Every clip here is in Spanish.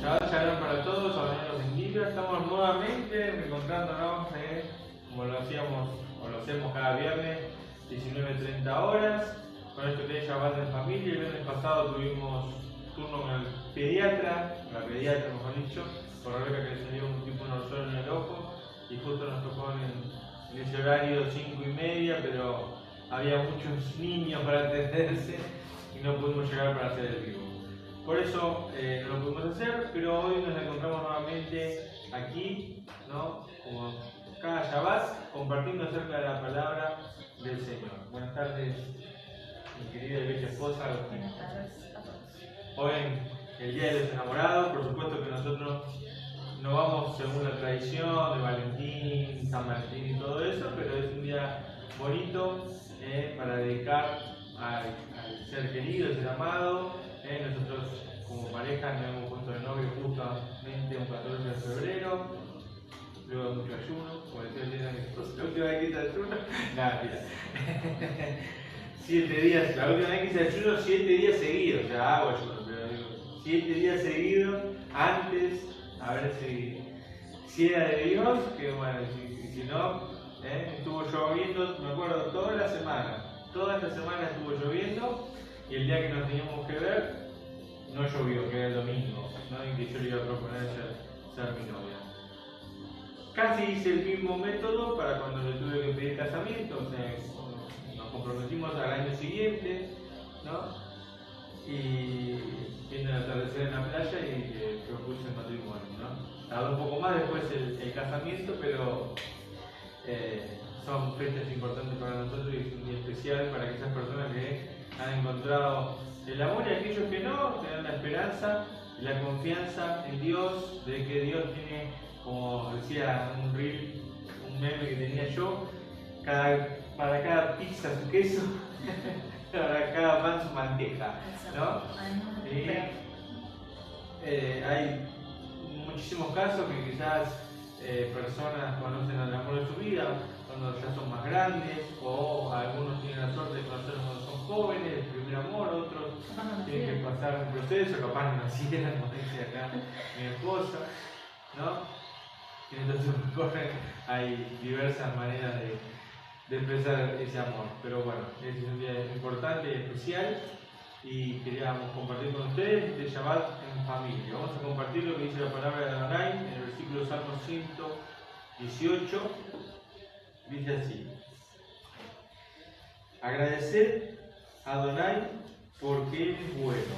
Shabbat Shalom para todos, Adonai los bendiga. Estamos nuevamente encontrándonos, como lo hacíamos o lo hacemos cada viernes, 19:30 horas, con esto que es Shabbat en familia. El viernes pasado tuvimos turno con el pediatra, la pediatra mejor dicho, por Rebeca, que le salió un tipo de orzón en el ojo y justo nos tocó en ese horario 5:30, pero había muchos niños para atenderse y no pudimos llegar para hacer el vivo. Por eso no lo pudimos hacer, pero hoy nos encontramos nuevamente aquí, ¿no? Como cada Shabbat, compartiendo acerca de la palabra del Señor. Buenas tardes, mi querida y bella esposa. Buenas tardes a todos. Hoy en el Día de los Enamorados, por supuesto que nosotros no vamos según la tradición de Valentín, San Valentín y todo eso, pero es un día bonito para dedicar al ser querido, ser amado. Nosotros como pareja nos hemos puesto de novio justamente un 14 de febrero, luego de mucho ayuno, como decía el día de mi esposa, la última vez que hice ayuno, nada, mira, 7 días, la última vez que hice ayuno 7 días seguidos, o sea, hago ayuno, pero digo, 7 días seguidos, antes, a ver si era de Dios, que bueno, si no, estuvo lloviendo, me acuerdo, toda esta semana estuvo lloviendo, y el día que nos teníamos que ver, no llovió, que era el domingo, ¿no? En que yo le iba a proponer ser mi novia. Casi hice el mismo método para cuando le tuve que pedir casamiento, o sea, nos comprometimos al año siguiente, ¿no? Y viendo el atardecer en la playa y propuse el matrimonio, ¿no? Tardó un poco más después el casamiento, pero son fechas importantes para nosotros y es un día especial para aquellas personas que han encontrado el amor, y aquellos que no, tener la esperanza y la confianza en Dios, de que Dios tiene, como decía un reel, un meme que tenía yo, para cada pizza su queso, para cada pan su manteca, ¿no? Y, hay muchísimos casos que quizás personas conocen el amor de su vida cuando ya son más grandes, o algunos tienen la suerte de conocerlo cuando son jóvenes, el primer amor, otros tienen que pasar un proceso, capaz no nacieron, como dice acá mi esposa, ¿no? Y entonces hay diversas maneras de expresar ese amor, pero bueno, este es un día importante y especial y queríamos compartir con ustedes este Shabbat en familia. Vamos a compartir lo que dice la palabra de Adonai en el versículo Salmo 118. Dice así: agradeced a Adonai porque Él es bueno,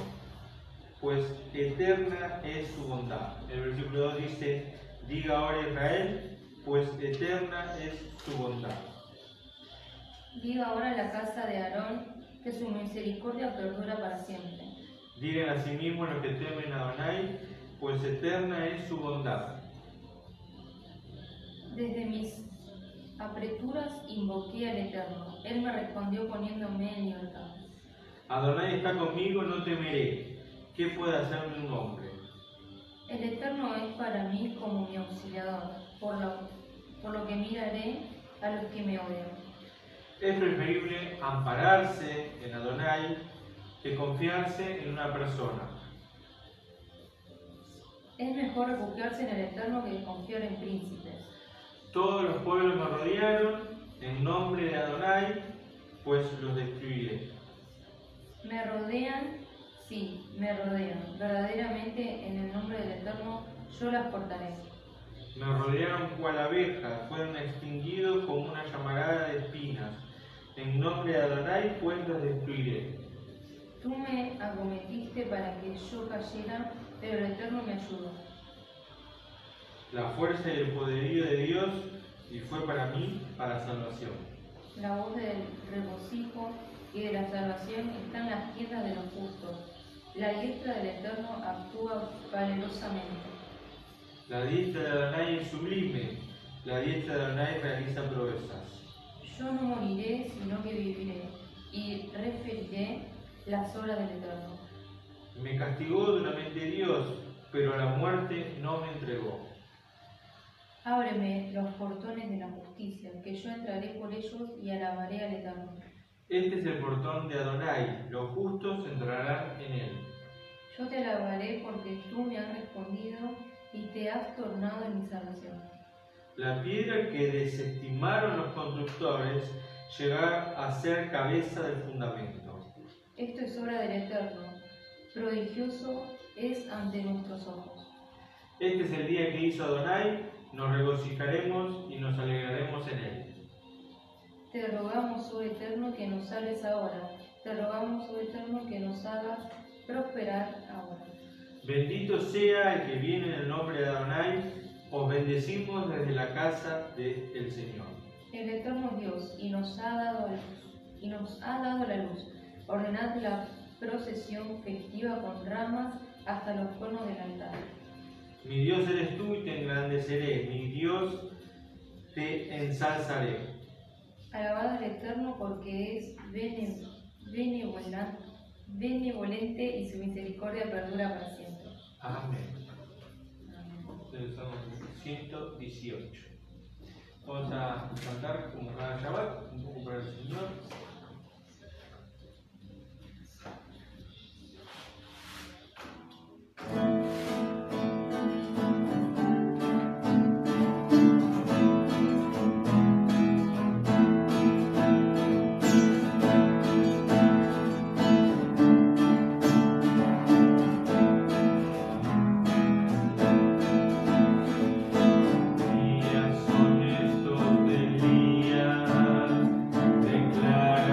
pues eterna es su bondad. El versículo 2 dice: diga ahora Israel, pues eterna es su bondad. Diga ahora la casa de Aarón que su misericordia perdura para siempre. Digan asimismo los que temen a Adonai, pues eterna es su bondad. Desde mis apreturas invoqué al Eterno. Él me respondió poniéndome en libertad. Adonai está conmigo, no temeré. ¿Qué puede hacerme un hombre? El Eterno es para mí como mi auxiliador, por lo que miraré a los que me odian. Es preferible ampararse en Adonai que confiarse en una persona. Es mejor refugiarse en el Eterno que confiar en príncipes. Todos los pueblos me rodearon en nombre de Adonai, pues los destruiré. Me rodean, sí, me rodean. Verdaderamente en el nombre del Eterno yo las cortaré. Me rodearon cual abejas, fueron extinguidos como una llamarada de espinas. En nombre de Adonai, pues los destruiré. Tú me acometiste para que yo cayera, pero el Eterno me ayudó. La fuerza y el poderío de Dios, y fue para mí para salvación. La voz del regocijo y de la salvación está en las tiendas de los justos. La diestra del Eterno actúa valerosamente. La diestra de Adonai es sublime, la diestra de Adonai realiza proezas. Yo no moriré, sino que viviré, y referiré las obras del Eterno. Me castigó duramente Dios, pero a la muerte no me entregó. Ábreme los portones de la justicia, que yo entraré por ellos y alabaré al Eterno. Este es el portón de Adonai, los justos entrarán en él. Yo te alabaré porque tú me has respondido te has tornado en mi salvación. La piedra que desestimaron los constructores llegará a ser cabeza del fundamento. Esto es obra del Eterno, prodigioso es ante nuestros ojos. Este es el día que hizo Adonai, nos regocijaremos y nos alegraremos en él. Te rogamos, oh Eterno, que nos salves ahora. Te rogamos, oh Eterno, que nos hagas prosperar ahora. Bendito sea el que viene en el nombre de Adonai, os bendecimos desde la casa del Señor. El Eterno es Dios y nos ha dado la luz. Ordenad la procesión festiva con ramas hasta los conos del altar. Mi Dios eres tú y te engrandeceré, mi Dios te ensalzaré. Alabad al Eterno porque es benevolente y su misericordia perdura para siempre. Amén. Salmo 118. Vamos a cantar como cada Shabbat, un poco para el Señor. Días son estos del día, declara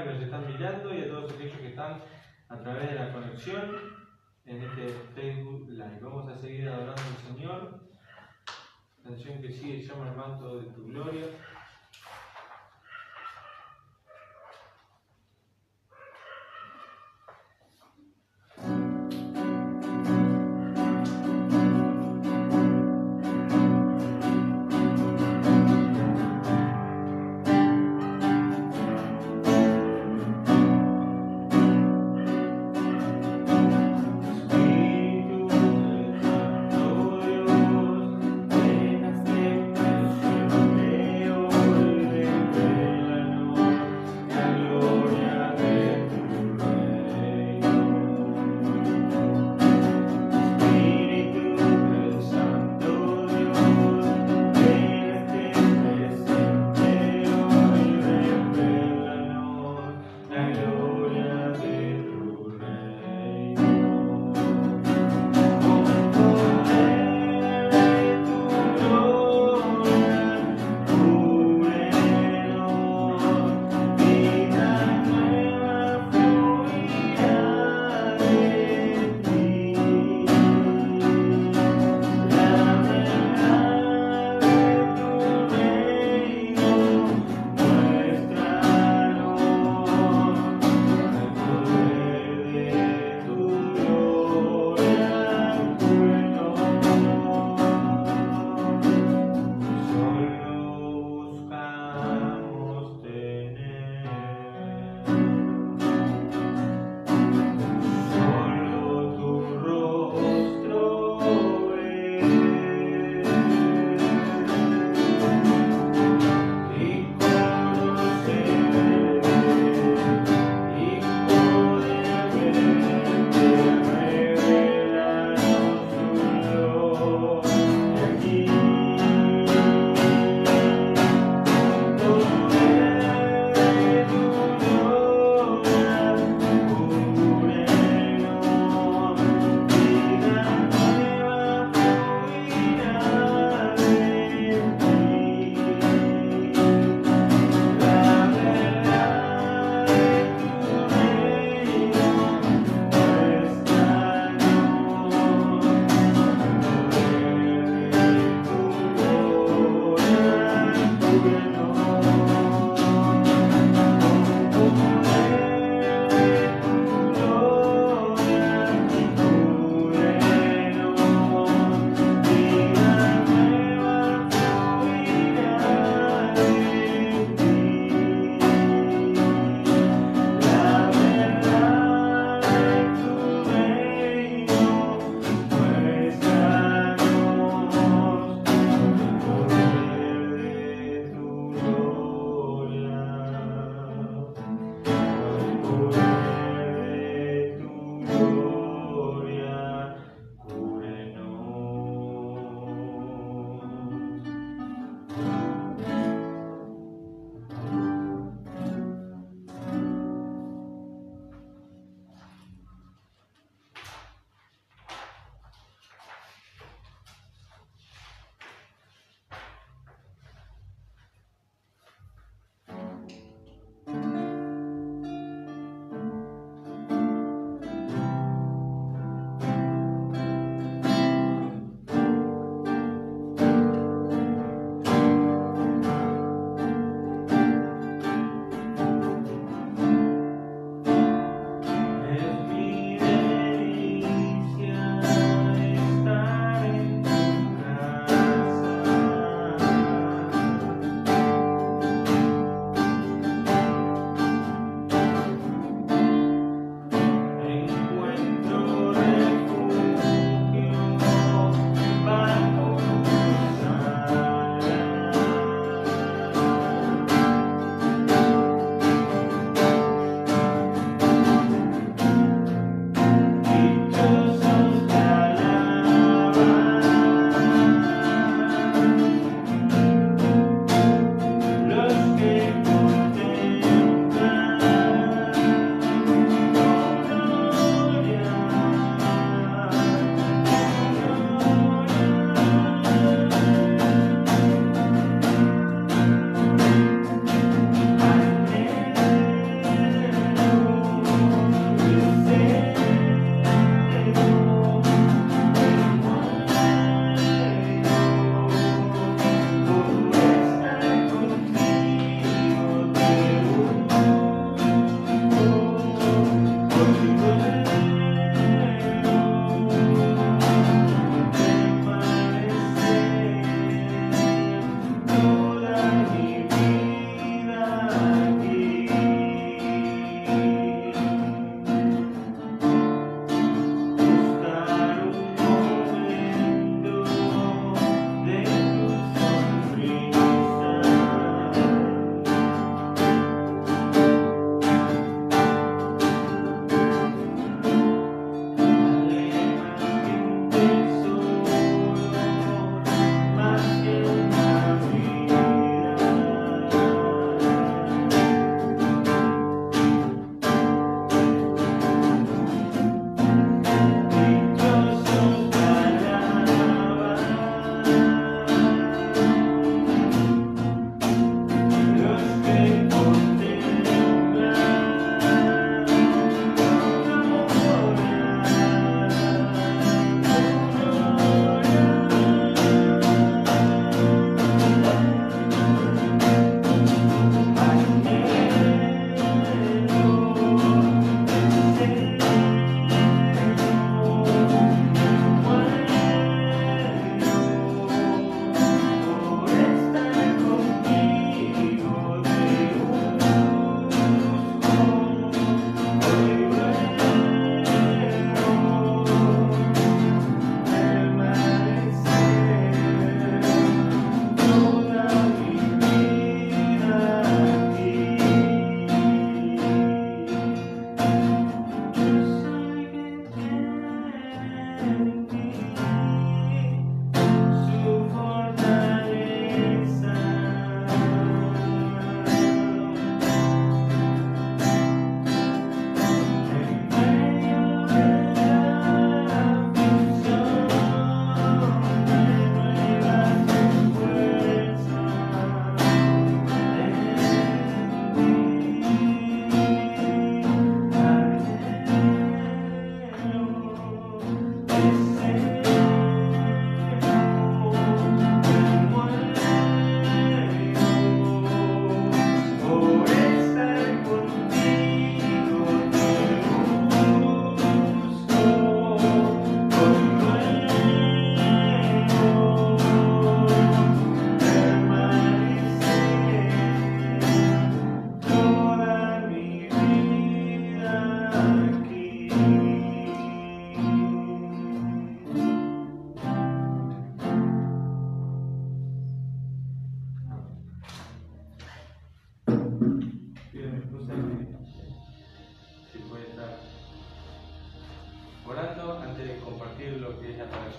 personas que nos están mirando y a todos aquellos que están a través de la conexión en este Facebook Live. Vamos a seguir adorando al Señor. La canción que sigue se llama El manto de tu gloria. Espíritu de Santo Dios, ven a ser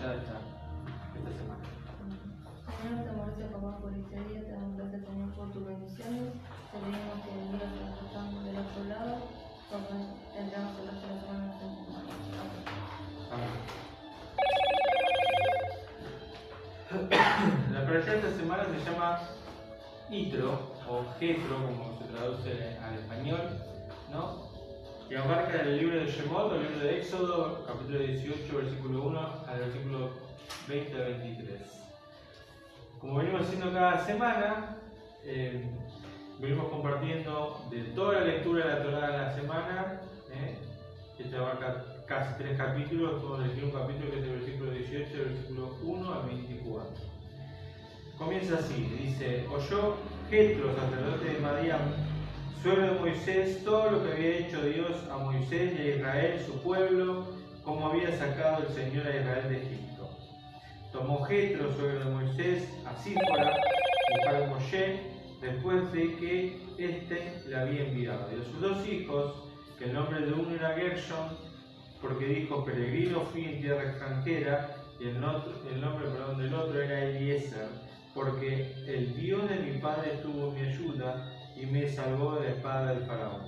ya esta semana. Señor, te amoroso papá por este día, te damos gracias Señor por tus bendiciones. Te pedimos que el día que estamos del otro lado, tendremos el resto de la semana en tus manos. Amén. La predicación de esta semana se llama Itro o Jetro, como se traduce al español, ¿no? Que abarca el libro de Shemot, el libro de Éxodo, capítulo 18, versículo 1 al versículo 20 a 23. Como venimos haciendo cada semana, venimos compartiendo de toda la lectura de la Torá de la semana, que abarca casi 3 capítulos, vamos a elegir un capítulo que es el versículo 18, del versículo 1 al 24. Comienza así, dice: oyó Jetro, sacerdote de Madián, suegro de Moisés, todo lo que había hecho Dios a Moisés y a Israel, su pueblo, como había sacado el Señor a Israel de Egipto. Tomó Jetro, suegro de Moisés, a Sífora, mujer de Moshe, después de que éste le había enviado. Y de sus 2 hijos, que el nombre de uno era Gershon, porque dijo: peregrino fui en tierra extranjera, y el nombre del otro era Eliezer, porque el Dios de mi padre estuvo en mi ayuda y me salvó de la espada del faraón.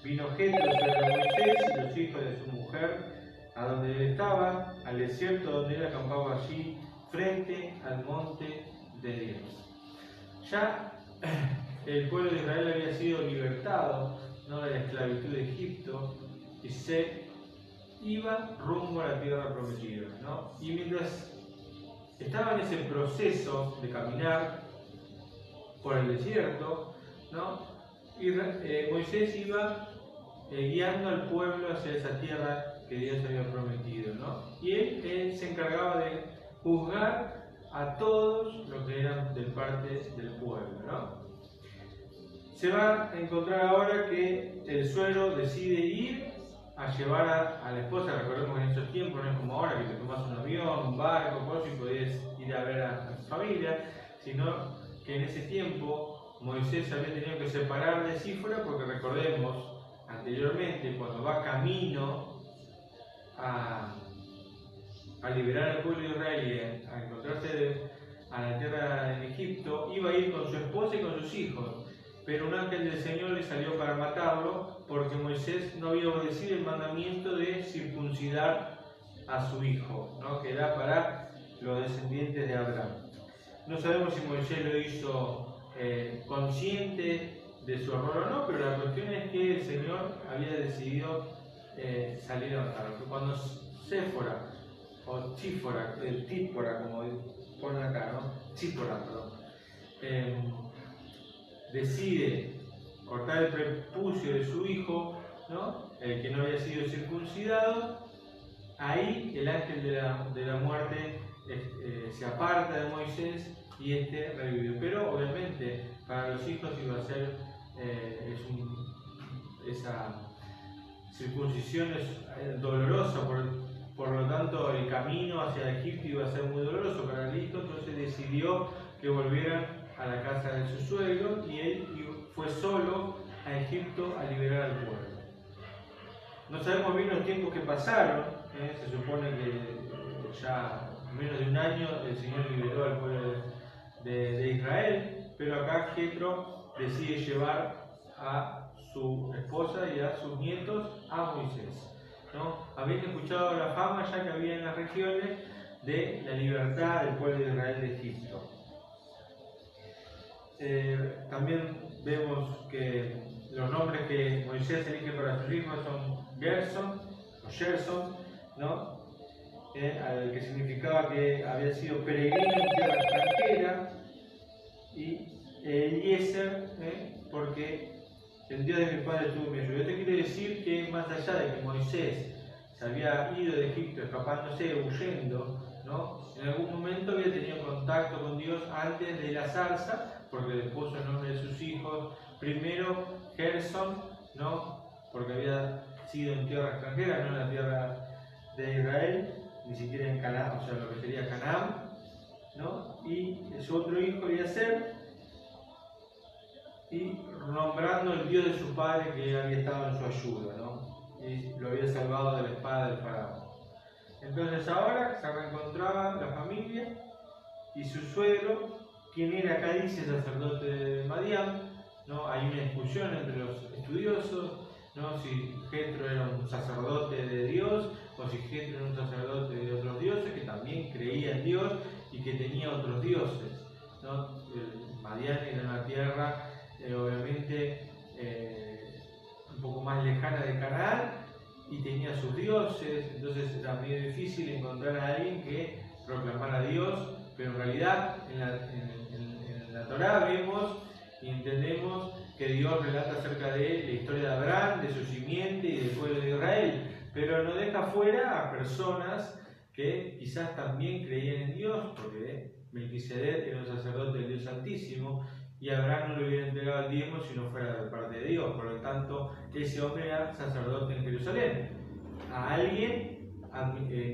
Vino Jetro, suegro de Moisés, y los hijos de su mujer, a donde él estaba, al desierto donde él acampaba allí, frente al monte de Dios. Ya el pueblo de Israel había sido libertado, ¿no?, de la esclavitud de Egipto, y se iba rumbo a la tierra prometida, ¿no? Y mientras estaba en ese proceso de caminar por el desierto, ¿no?, Moisés iba guiando al pueblo hacia esa tierra que Dios había prometido, ¿no? Y él se encargaba de juzgar a todos los que eran de parte del pueblo, ¿no? Se va a encontrar ahora que el suegro decide ir a llevar a la esposa. Recordemos que en esos tiempos no es como ahora, que te tomas un avión, un barco, cosas, y podías ir a ver a tu familia, sino que en ese tiempo Moisés había tenido que separar de Sífora, porque recordemos anteriormente, cuando va camino a liberar al pueblo de Israel y a encontrarse a la tierra en Egipto, iba a ir con su esposa y con sus hijos. Pero un ángel del Señor le salió para matarlo, porque Moisés no había obedecido el mandamiento de circuncidar a su hijo, ¿no?, que era para los descendientes de Abraham. No sabemos si Moisés lo hizo consciente de su error o no, pero la cuestión es que el Señor había decidido salir a matarlo. Cuando Séfora, o Chífora, Típora, como ponen acá, ¿no? Chífora, perdón, decide cortar el prepucio de su hijo, ¿no?, el que no había sido circuncidado, ahí el ángel de la muerte se aparta de Moisés y este revivió. Pero obviamente para los hijos iba a ser esa circuncisión es dolorosa, por lo tanto el camino hacia Egipto iba a ser muy doloroso para el hijo. Entonces decidió que volvieran a la casa de su suegro y él fue solo a Egipto a liberar al pueblo. No sabemos bien los tiempos que pasaron, se supone que ya menos de un año el Señor liberó al pueblo de Israel, pero acá Jetro decide llevar a su esposa y a sus nietos a Moisés, ¿no? Habían escuchado la fama ya que había en las regiones de la libertad del pueblo de Israel de Egipto. También vemos que los nombres que Moisés elige para sus hijos son Gerson, ¿no?, que significaba que había sido peregrino en tierra extranjera, y Eliezer, porque el Dios de mi padre estuvo en mi ayuda. Esto quiere decir que más allá de que Moisés se había ido de Egipto escapándose, huyendo, ¿no?, en algún momento había tenido contacto con Dios antes de la zarza, porque le puso el nombre de sus hijos. Primero Gerson, ¿no?, porque había sido en tierra extranjera, no en la tierra de Israel, ni siquiera en Canaán, o sea, lo que sería Canaán, ¿no? Y su otro hijo Eliezer, y nombrando el Dios de su padre que había estado en su ayuda, ¿no?, y lo había salvado de la espada del faraón. Entonces ahora se reencontraba la familia y su suegro, quien era acá dice sacerdote de Madián, ¿no? Hay una discusión entre los estudiosos, ¿no? Si Jetro era un sacerdote de Dios o si Jetro era un sacerdote de otros dioses que también creía en Dios y que tenía otros dioses, ¿no? Madián era una tierra obviamente un poco más lejana de Canaán y tenía sus dioses, entonces era muy difícil encontrar a alguien que proclamara a Dios, pero en realidad en la Torá vemos y entendemos que Dios relata acerca de la historia de Abraham, de su simiente y del pueblo de Israel, pero no deja fuera a personas que quizás también creían en Dios, porque Melquisedec era un sacerdote del Dios Altísimo y Abraham no le hubiera entregado el diezmo si no fuera de parte de Dios, por lo tanto ese hombre era sacerdote en Jerusalén. A alguien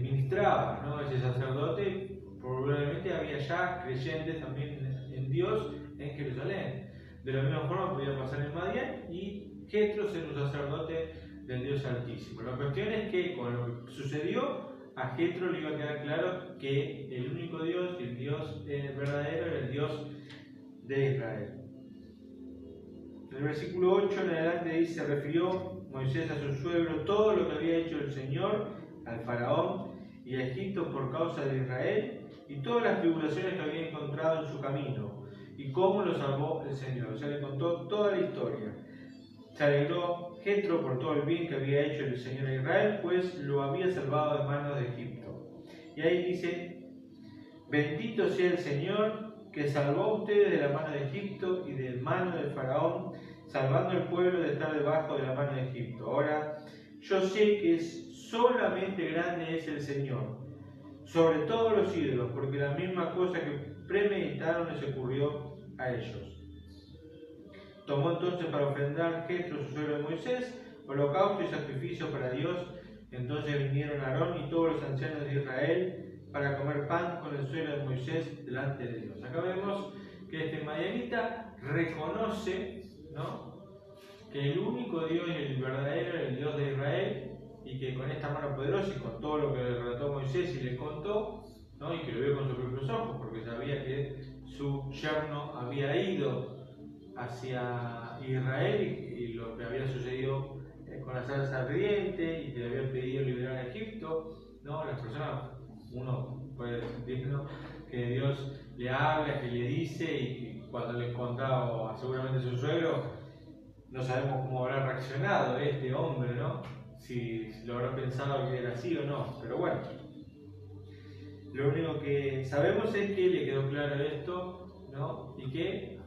ministraba, ¿no? Ese sacerdote probablemente había ya creyentes también en Dios en Jerusalén. De la misma forma podía pasar en Madián y Jetro ser un sacerdote del Dios Altísimo. La cuestión es que con lo que sucedió, a Jetro le iba a quedar claro que el único Dios y el Dios verdadero era el Dios de Israel. En el versículo 8 en adelante dice: refirió Moisés a su suegro todo lo que había hecho el Señor al faraón y a Egipto por causa de Israel y todas las tribulaciones que había encontrado en su camino y cómo lo salvó el Señor. O sea, le contó toda la historia. Se alegró Jetro por todo el bien que había hecho el Señor a Israel, pues lo había salvado de manos de Egipto. Y ahí dice: bendito sea el Señor que salvó a ustedes de la mano de Egipto y de mano del faraón, salvando al pueblo de estar debajo de la mano de Egipto. Ahora, yo sé que solamente grande es el Señor sobre todos los ídolos, porque la misma cosa que premeditaron les ocurrió a ellos. Tomó entonces para ofrendar Jetro, su suegro de Moisés, holocausto y sacrificio para Dios. Entonces vinieron Aarón y todos los ancianos de Israel para comer pan con el suegro de Moisés delante de Dios. Acá vemos que este madianita reconoce, ¿no?, que el único Dios y el verdadero es el Dios de Israel, y que con esta mano poderosa y con todo lo que le relató Moisés y le contó, ¿no?, y que lo vio con sus propios ojos, porque sabía que su yerno había ido hacia Israel y lo que había sucedido con la zarza ardiente y que le había pedido liberar a Egipto, ¿no? Las personas, uno puede sentir, ¿no?, que Dios le habla, que le dice, y cuando le contaba seguramente su suegro, no sabemos cómo habrá reaccionado este hombre, ¿no?, si lo habrá pensado que era así o no, pero bueno, lo único que sabemos es que le quedó claro esto, ¿no?, y que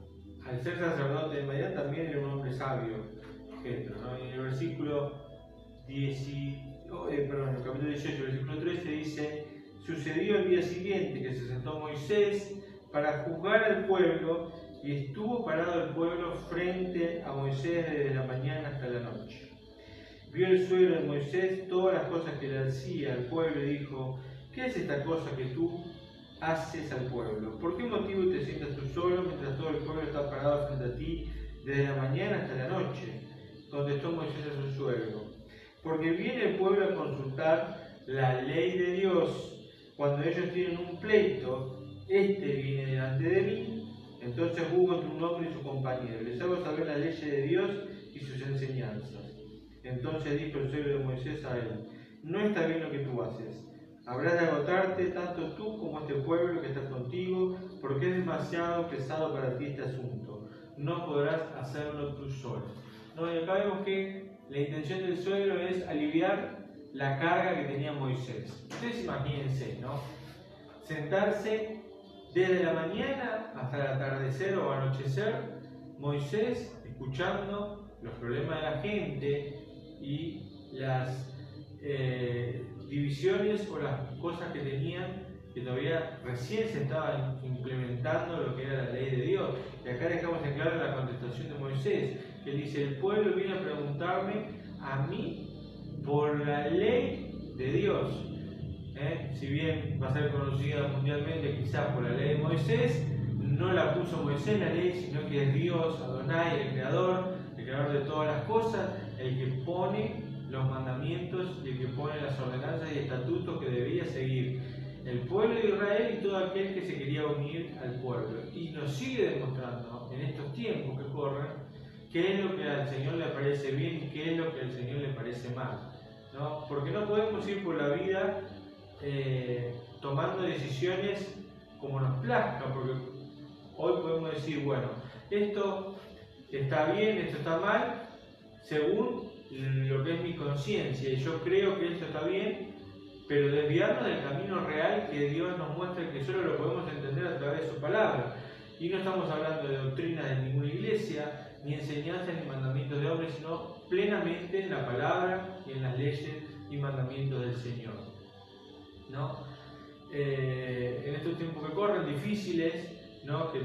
al ser sacerdote de Madián también era un hombre sabio, Jetro, ¿no? Y en el versículo el capítulo 18, versículo 13 dice: sucedió el día siguiente que se sentó Moisés para juzgar al pueblo, y estuvo parado el pueblo frente a Moisés desde la mañana hasta la noche. Vio el suegro de Moisés todas las cosas que le hacía al pueblo y dijo: ¿qué es esta cosa que tú haces al pueblo? ¿Por qué motivo te sientas tú solo mientras todo el pueblo está parado frente a ti desde la mañana hasta la noche? Contestó Moisés a su suegro: porque viene el pueblo a consultar la ley de Dios. Cuando ellos tienen un pleito, este viene delante de mí, entonces juzgo entre un hombre y su compañero, les hago saber la ley de Dios y sus enseñanzas. Entonces dijo el suegro de Moisés a él: no está bien lo que tú haces. Habrás de agotarte tanto tú como este pueblo que está contigo, porque es demasiado pesado para ti este asunto. No podrás hacerlo tú solo. No, y acá vemos que la intención del suegro es aliviar la carga que tenía Moisés. Ustedes imagínense, ¿no?, sentarse desde la mañana hasta el atardecer o anochecer, Moisés escuchando los problemas de la gente y las divisiones o las cosas que tenían, que todavía recién se estaban implementando lo que era la ley de Dios. Y acá dejamos en claro la contestación de Moisés, que dice: el pueblo viene a preguntarme a mí por la ley de Dios. Si bien va a ser conocida mundialmente quizás por la ley de Moisés, no la puso Moisés la ley, sino que es Dios, Adonai, el creador de todas las cosas, el que pone los mandamientos y el que pone las ordenanzas y estatutos que debía seguir el pueblo de Israel y todo aquel que se quería unir al pueblo. Y nos sigue demostrando en estos tiempos que corren qué es lo que al Señor le parece bien y qué es lo que al Señor le parece mal, ¿no? Porque no podemos ir por la vida tomando decisiones como nos plazca, porque hoy podemos decir, bueno, esto está bien, esto está mal, según lo que es mi conciencia, y yo creo que esto está bien, pero desviarnos del camino real que Dios nos muestra, que solo lo podemos entender a través de su palabra. Y no estamos hablando de doctrina de ninguna iglesia, ni enseñanzas ni mandamientos de hombres, sino plenamente en la palabra y en las leyes y mandamientos del Señor, ¿no? En estos tiempos que corren, difíciles, ¿no? Que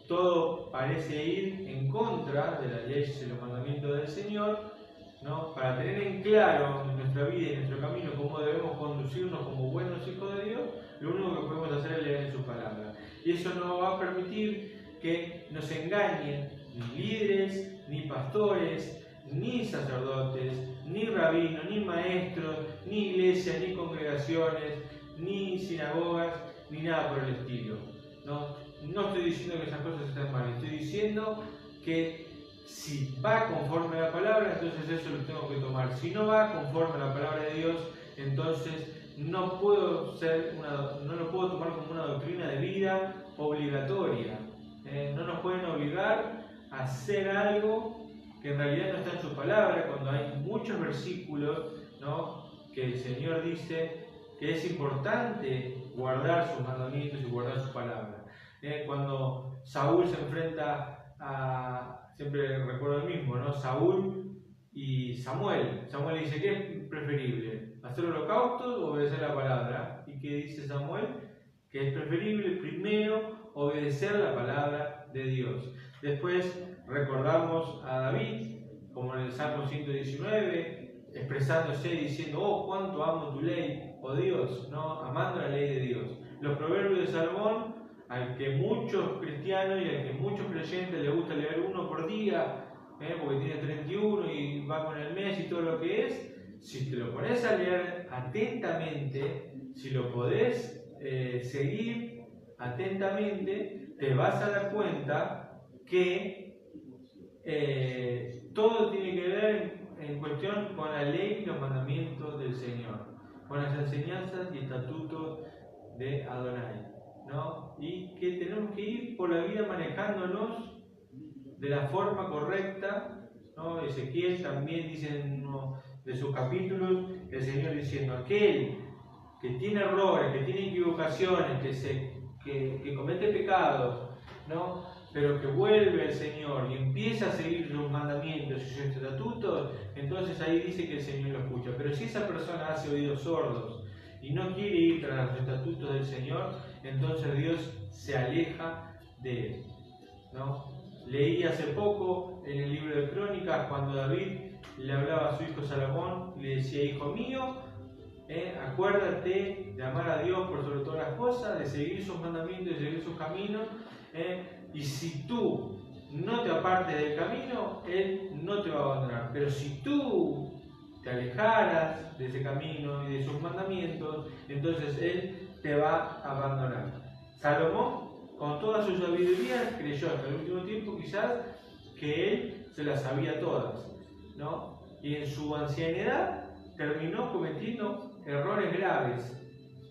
todo parece ir en contra de las leyes y los mandamientos del Señor, ¿no? Para tener en claro en nuestra vida y en nuestro camino cómo debemos conducirnos como buenos hijos de Dios, lo único que podemos hacer es leer en su palabra. Y eso no va a permitir que nos engañen ni líderes, ni pastores, ni sacerdotes, ni rabinos, ni maestros, ni iglesias, ni congregaciones, ni sinagogas, ni nada por el estilo. No estoy diciendo que esas cosas estén mal, estoy diciendo que si va conforme a la palabra, entonces eso lo tengo que tomar. Si no va conforme a la palabra de Dios, entonces no lo puedo tomar como una doctrina de vida obligatoria. No nos pueden obligar a hacer algo que en realidad no está en su palabra, cuando hay muchos versículos, ¿no?, que el Señor dice que es importante guardar sus mandamientos y guardar su palabra. Cuando Saúl se enfrenta a, siempre recuerdo el mismo, ¿no?, Saúl y Samuel. Samuel le dice, ¿qué es preferible? ¿Hacer holocaustos o obedecer la palabra? ¿Y qué dice Samuel? Que es preferible primero obedecer la palabra de Dios. Después recordamos a David, como en el Salmo 119, expresándose diciendo, oh, cuánto amo tu ley, oh Dios, ¿no?, amando la ley de Dios. Los proverbios de Salomón, al que muchos cristianos y al que muchos creyentes les gusta leer uno por día, porque tiene 31 y va con el mes y todo lo que es, si te lo pones a leer atentamente, si lo podés seguir atentamente, te vas a dar cuenta que todo tiene que ver en cuestión con la ley y los mandamientos del Señor, con las enseñanzas y estatutos de Adonai, ¿no? Y que tenemos que ir por la vida manejándonos de la forma correcta, ¿no? Ezequiel también dice en uno de sus capítulos, el Señor diciendo, aquel que tiene errores, que tiene equivocaciones, que comete pecados, ¿no?, pero que vuelve al Señor y empieza a seguir sus mandamientos y sus estatutos, entonces ahí dice que el Señor lo escucha. Pero si esa persona hace oídos sordos y no quiere ir tras los estatutos del Señor, entonces Dios se aleja de él, ¿no? Leí hace poco en el libro de Crónicas cuando David le hablaba a su hijo Salomón y le decía, hijo mío, acuérdate de amar a Dios por sobre todas las cosas, de seguir sus mandamientos, de seguir sus caminos, y si tú no te apartes del camino, Él no te va a abandonar. Pero si tú te alejaras de ese camino y de sus mandamientos, entonces Él te va a abandonar. Salomón, con toda su sabiduría, creyó hasta el último tiempo quizás que él se las sabía todas, ¿no? Y en su ancianidad terminó cometiendo errores graves,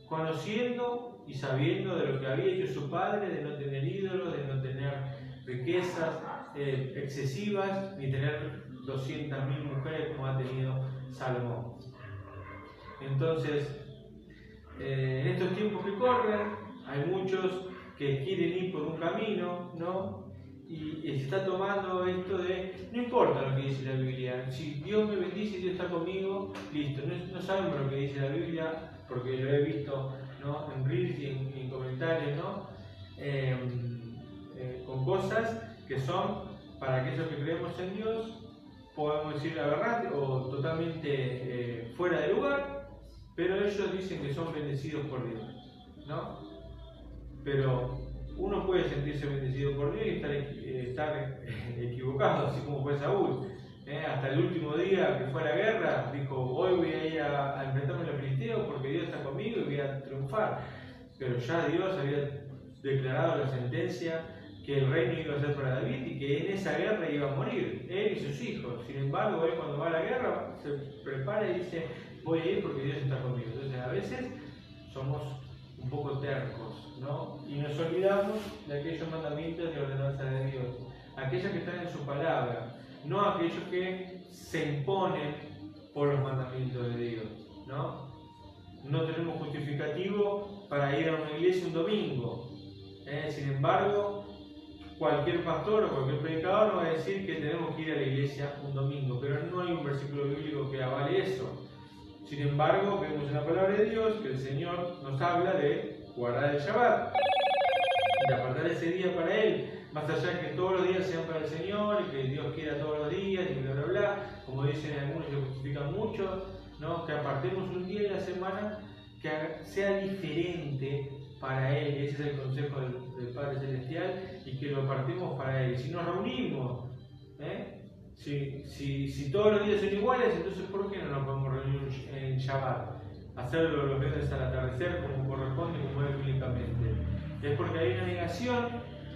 conociendo y sabiendo de lo que había hecho su padre, de no tener ídolos, de no tener riquezas excesivas, ni tener 200.000 mujeres como ha tenido Salomón. Entonces, en estos tiempos que corren, hay muchos que quieren ir por un camino, ¿no? Y se está tomando esto de, no importa lo que dice la Biblia, si Dios me bendice y Dios está conmigo, listo. No sabemos lo que dice la Biblia, porque lo he visto, ¿no?, en reels y en comentarios, ¿no? Con cosas que son, para aquellos que creemos en Dios, podemos decir aberrantes o totalmente fuera de lugar, pero ellos dicen que son bendecidos por Dios, ¿no? Pero uno puede sentirse bendecido por Dios y estar equivocado, así como fue Saúl. Hasta el último día que fue a la guerra, dijo, hoy voy a ir a enfrentarme a los filisteos porque Dios está conmigo y voy a triunfar. Pero ya Dios había declarado la sentencia que el reino iba a ser para David y que en esa guerra iba a morir, él y sus hijos. Sin embargo, él cuando va a la guerra se prepara y dice, voy a ir porque Dios está conmigo. Entonces a veces somos un poco tercos, ¿no? Y nos olvidamos de aquellos mandamientos y ordenanzas de Dios, aquellos que están en su palabra, no aquellos que se imponen por los mandamientos de Dios, ¿no? No tenemos justificativo para ir a una iglesia un domingo. Sin embargo, cualquier pastor o cualquier predicador nos va a decir que tenemos que ir a la iglesia un domingo, pero no hay un versículo bíblico que avale eso. Sin embargo, vemos en la palabra de Dios que el Señor nos habla de guardar el Shabbat, de apartar ese día para Él, más allá de que todos los días sean para el Señor y que Dios quiera todos los días y bla bla bla, como dicen algunos y lo justifican mucho, ¿no? Que apartemos un día de la semana que sea diferente para Él, y ese es el consejo del Padre Celestial, y que lo apartemos para Él. Si nos reunimos, si todos los días son iguales, entonces ¿por qué no nos podemos reunir en Shabbat? Hacerlo los viernes al atardecer como corresponde, como es bíblicamente. Es porque hay una negación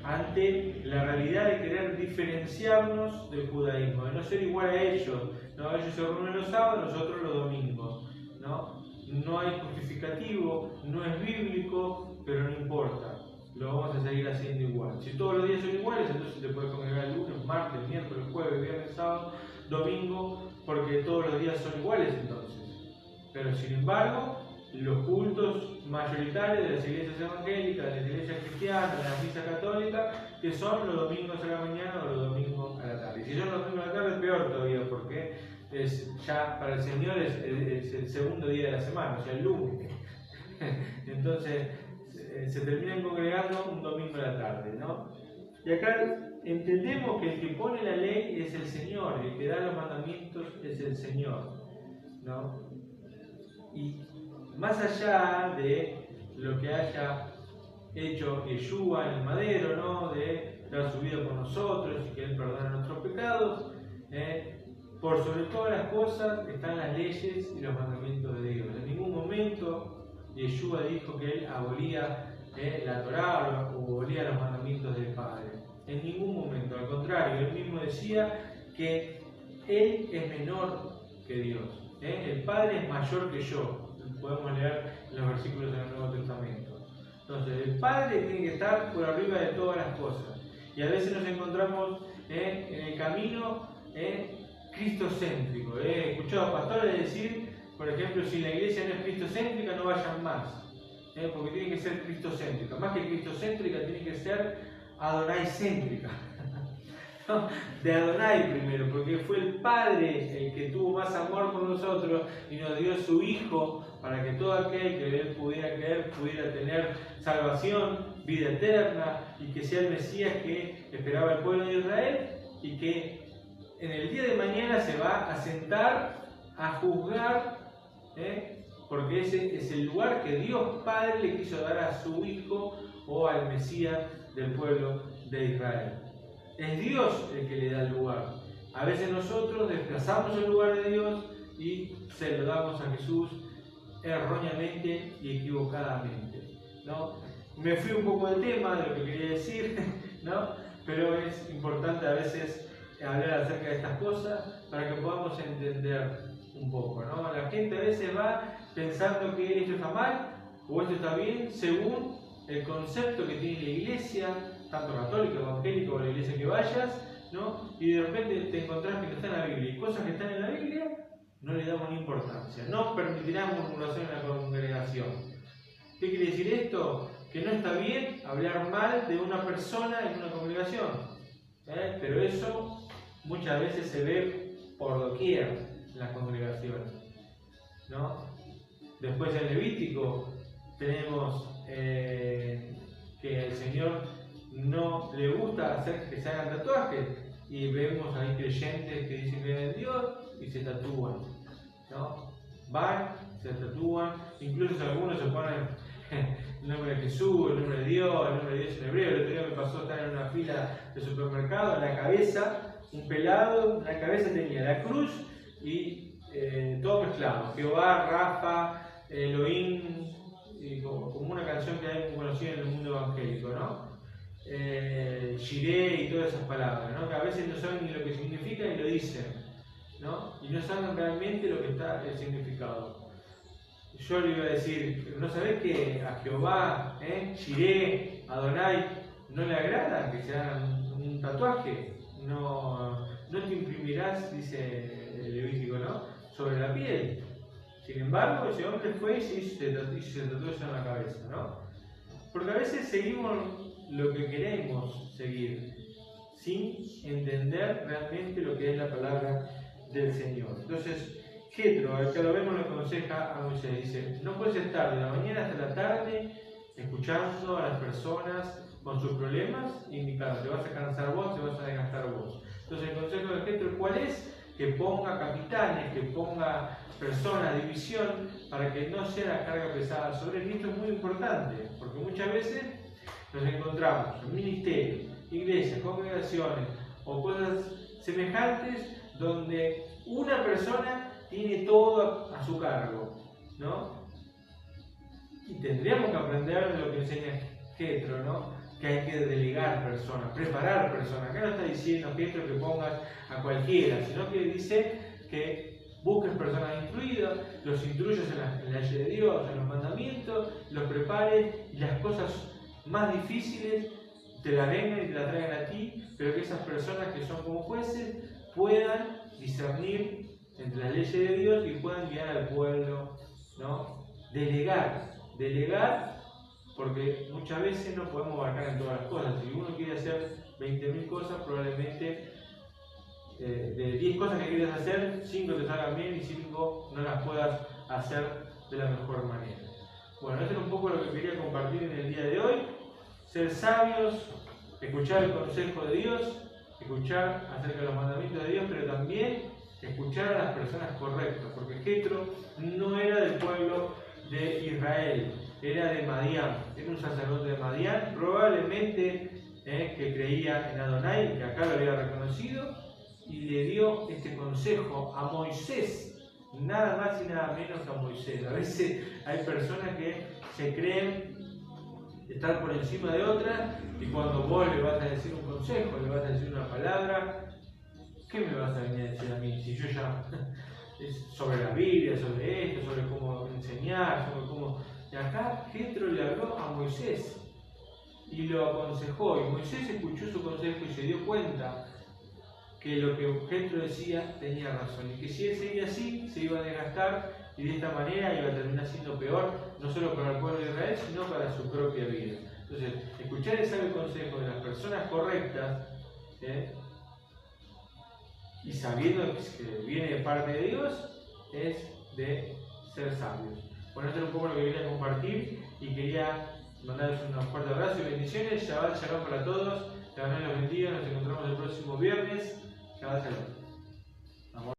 ante la realidad de querer diferenciarnos del judaísmo, de no ser igual a ellos. ¿No? Ellos se reúnen los sábados, nosotros los domingos. No hay justificativo, no es bíblico, pero no importa. Lo vamos a seguir haciendo igual. Si todos los días son iguales, entonces te puedes congregar el lunes, martes, miércoles, jueves, viernes, sábado, domingo, porque todos los días son iguales entonces. Pero sin embargo, los cultos mayoritarios de las iglesias evangélicas, de las iglesias cristianas, de la misa católica, que son los domingos a la mañana o los domingos a la tarde. Y si son los domingos a la tarde, peor todavía, porque ya para el Señor es el segundo día de la semana, o sea, el lunes. Entonces, se terminan congregando un domingo a la tarde, ¿no? Y acá entendemos que el que pone la ley es el Señor, el que da los mandamientos es el Señor, ¿no? Y más allá de lo que haya hecho Yeshua en el madero, ¿no? De dar su vida por nosotros y que Él perdone nuestros pecados, por sobre todas las cosas están las leyes y los mandamientos de Dios. En ningún momento Yeshua dijo que Él abolía la Torá o abolía los mandamientos del Padre. En ningún momento, al contrario, Él mismo decía que Él es menor que Dios. El Padre es mayor que yo. Podemos leer los versículos del Nuevo Testamento. Entonces, el Padre tiene que estar por arriba de todas las cosas. Y a veces nos encontramos en el camino cristocéntrico. He escuchado a pastores decir, por ejemplo, si la iglesia no es cristocéntrica, no vayan más. Porque tiene que ser cristocéntrica. Más que cristocéntrica, tiene que ser adonaicéntrica. De Adonai primero, porque fue el Padre el que tuvo más amor por nosotros y nos dio su Hijo para que todo aquel que Él pudiera creer pudiera tener salvación, vida eterna, y que sea el Mesías que esperaba el pueblo de Israel y que en el día de mañana se va a sentar a juzgar, porque ese es el lugar que Dios Padre le quiso dar a su Hijo o al Mesías del pueblo de Israel. Es Dios el que le da el lugar. A veces nosotros desplazamos el lugar de Dios y se lo damos a Jesús erróneamente y equivocadamente, ¿no? Me fui un poco del tema de lo que quería decir, ¿no? Pero es importante a veces hablar acerca de estas cosas para que podamos entender un poco, ¿no? La gente a veces va pensando que esto está mal o esto está bien según el concepto que tiene la iglesia, tanto católica, evangélica o la iglesia que vayas, ¿no? Y de repente te encontrás que no está en la Biblia. Y cosas que están en la Biblia no le damos ni importancia. No permitirán murmuración en la congregación. ¿Qué quiere decir esto? Que no está bien hablar mal de una persona en una congregación. Pero eso muchas veces se ve por doquier en las congregaciones, ¿no? Después en Levítico tenemos que el Señor no le gusta hacer que se hagan tatuajes y vemos ahí creyentes que dicen que es Dios y se tatúan, ¿no? Van, se tatúan, incluso algunos se ponen el nombre de Jesús, el nombre de Dios en hebreo. El otro día me pasó estar en una fila de supermercado, en la cabeza, un pelado, en la cabeza tenía la cruz y todo mezclado. Jehová, Rafa, Elohim, y como una canción que hay muy conocida en el mundo evangélico, ¿no? Jireh y todas esas palabras, ¿no? Que a veces no saben ni lo que significa y lo dicen, ¿no? Y no saben realmente lo que está el significado. Yo le iba a decir, ¿no sabés que a Jehová, Jireh, Adonai, no le agrada que se hagan un tatuaje? No te imprimirás, dice el Levítico, ¿no? Sobre la piel. Sin embargo, ese hombre fue y se tatuó eso en la cabeza, ¿no? Porque a veces seguimos lo que queremos seguir, sin entender realmente lo que es la palabra del Señor. Entonces, Jetro, acá lo vemos, le aconseja a Moisés, dice, no puedes estar de la mañana hasta la tarde escuchando a las personas con sus problemas y indicando, te vas a cansar vos, te vas a desgastar vos. Entonces el consejo de Jetro, ¿cuál es? Que ponga capitanes, que ponga personas, división, para que no sea la carga pesada sobre él. Y esto es muy importante, porque muchas veces nos encontramos en ministerios, iglesias, congregaciones o cosas semejantes donde una persona tiene todo a su cargo, ¿no? Y tendríamos que aprender de lo que enseña Jetro, ¿no? Que hay que delegar personas, preparar personas. Acá no está diciendo Jetro que pongas a cualquiera, sino que dice que busques personas instruidas, los instruyas en la ley de Dios, en los mandamientos, los prepares y las cosas más difíciles te las vengan y te las traigan a ti, pero que esas personas que son como jueces puedan discernir entre las leyes de Dios y puedan guiar al pueblo, ¿no? Delegar, porque muchas veces no podemos abarcar en todas las cosas. Si uno quiere hacer 20.000 cosas, probablemente de 10 cosas que quieres hacer, 5 te salgan bien y 5 no las puedas hacer de la mejor manera. Bueno, esto es un poco lo que quería compartir en el día de hoy. Ser sabios, escuchar el consejo de Dios, escuchar acerca de los mandamientos de Dios, pero también escuchar a las personas correctas, porque Jetro no era del pueblo de Israel, era de Madián, era un sacerdote de Madián, probablemente que creía en Adonai, que acá lo había reconocido, y le dio este consejo a Moisés, nada más y nada menos que a Moisés. A veces hay personas que se creen estar por encima de otras, y cuando vos le vas a decir un consejo, le vas a decir una palabra, ¿qué me vas a venir a decir a mí? Si yo ya sobre la Biblia, sobre esto, sobre cómo enseñar, sobre cómo... Y acá Jetro le habló a Moisés y lo aconsejó, y Moisés escuchó su consejo y se dio cuenta que lo que Jetro decía tenía razón, y que si él seguía así se iba a desgastar y de esta manera iba a terminar siendo peor, no solo para el pueblo de Israel, sino para su propia vida. Entonces, escuchar el sabio consejo de las personas correctas, y sabiendo que viene de parte de Dios, es de ser sabios. Bueno, esto es un poco lo que quería compartir y quería mandarles un fuerte abrazo y bendiciones. Shabbat Shalom para todos. Que Dios los bendiga. Nos encontramos el próximo viernes. Shabbat Shalom.